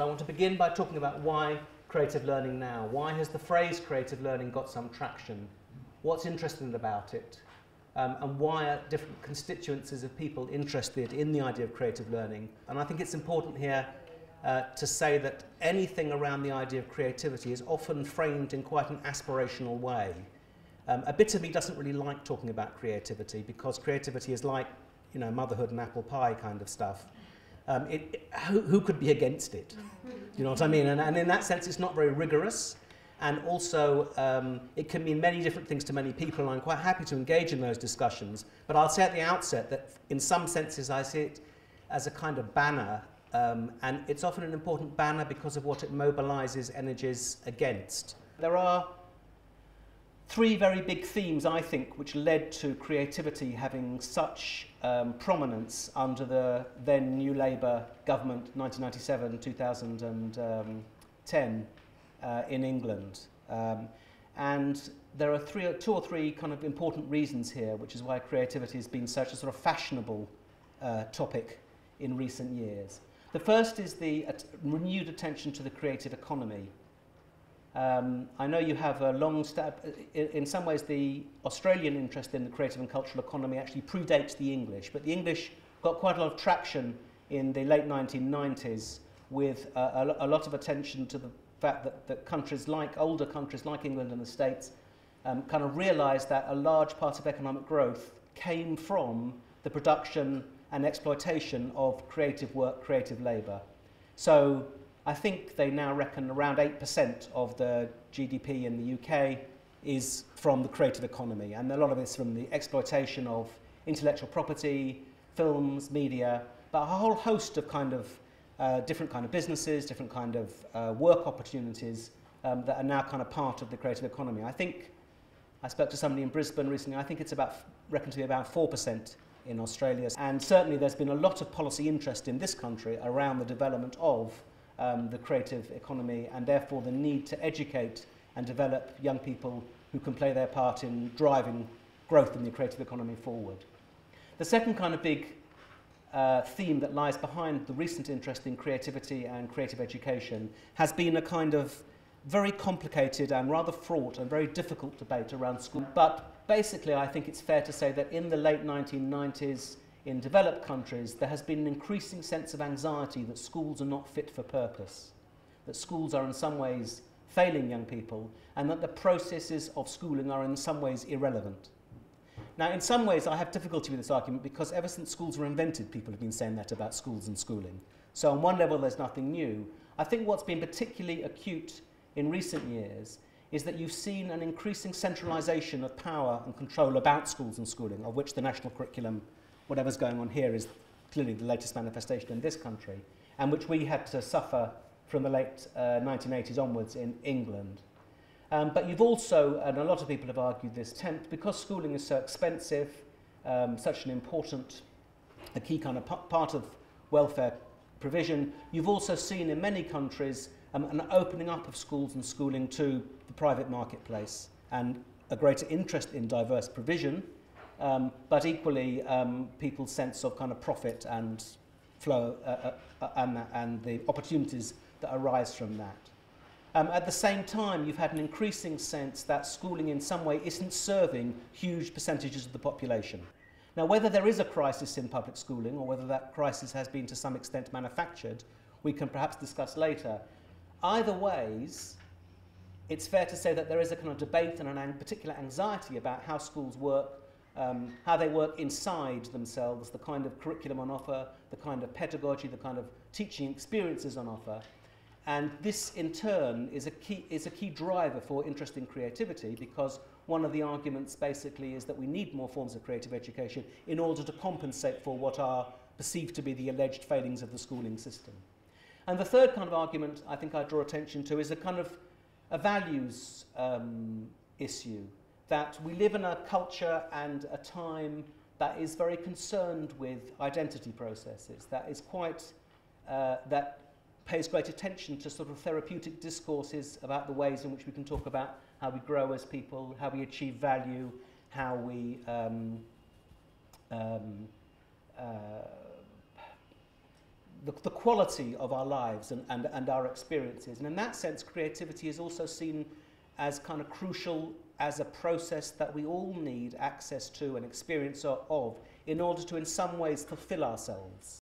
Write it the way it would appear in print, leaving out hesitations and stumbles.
I want to begin by talking about why creative learning now. Why has the phrase creative learning got some traction? What's interesting about it? And why are different constituencies of people interested in the idea of creative learning? And I think it's important here to say that anything around the idea of creativity is often framed in quite an aspirational way. A bit of me doesn't really like talking about creativity because creativity is like, you know, motherhood and apple pie kind of stuff. Who could be against it? You know what I mean? And in that sense, it's not very rigorous. And also, it can mean many different things to many people, and I'm quite happy to engage in those discussions. But I'll say at the outset that in some senses I see it as a kind of banner, and it's often an important banner because of what it mobilises energies against. There are three very big themes, I think, which led to creativity having such prominence under the then New Labour government, 1997-2010, in England. And there are two or three kind of important reasons here, which is why creativity has been such a sort of fashionable topic in recent years. The first is the renewed attention to the creative economy. I know you have a long in some ways the Australian interest in the creative and cultural economy actually predates the English, but the English got quite a lot of traction in the late 1990s with a lot of attention to the fact that countries like, older countries like England and the States kind of realised that a large part of economic growth came from the production and exploitation of creative work, creative labour. So I think they now reckon around 8% of the GDP in the UK is from the creative economy, and a lot of it's from the exploitation of intellectual property, films, media, but a whole host of kind of different kind of businesses, different kind of work opportunities that are now kind of part of the creative economy. I think, I spoke to somebody in Brisbane recently, I think it's reckoned to be about 4% in Australia, and certainly there's been a lot of policy interest in this country around the development of the creative economy, and therefore the need to educate and develop young people who can play their part in driving growth in the creative economy forward. The second kind of big theme that lies behind the recent interest in creativity and creative education has been a kind of very complicated and rather fraught and very difficult debate around school. But basically I think it's fair to say that in the late 1990s, in developed countries, there has been an increasing sense of anxiety that schools are not fit for purpose, that schools are in some ways failing young people, and that the processes of schooling are in some ways irrelevant. Now, in some ways, I have difficulty with this argument because ever since schools were invented, people have been saying that about schools and schooling. So on one level, there's nothing new. I think what's been particularly acute in recent years is that you've seen an increasing centralisation of power and control about schools and schooling, of which the national curriculum, whatever's going on here, is clearly the latest manifestation in this country, and which we had to suffer from the late 1980s onwards in England. But you've also, and a lot of people have argued this, because schooling is so expensive, such an important, a key kind of part of welfare provision, you've also seen in many countries an opening up of schools and schooling to the private marketplace, and a greater interest in diverse provision, but equally people's sense of kind of profit and flow and the opportunities that arise from that. At the same time, you've had an increasing sense that schooling in some way isn't serving huge percentages of the population. Now, whether there is a crisis in public schooling or whether that crisis has been to some extent manufactured, we can perhaps discuss later. Either ways, it's fair to say that there is a kind of debate and a particular anxiety about how schools work, how they work inside themselves, the kind of curriculum on offer, the kind of pedagogy, the kind of teaching experiences on offer. And this, in turn, is a key driver for interest in creativity, because one of the arguments basically is that we need more forms of creative education in order to compensate for what are perceived to be the alleged failings of the schooling system. And the third kind of argument I think I draw attention to is a kind of a values issue, that we live in a culture and a time that is very concerned with identity processes, that is quite, that pays great attention to sort of therapeutic discourses about the ways in which we can talk about how we grow as people, how we achieve value, how we the quality of our lives and our experiences. And in that sense, creativity is also seen as kind of crucial as a process that we all need access to and experience of in order to in some ways fulfill ourselves.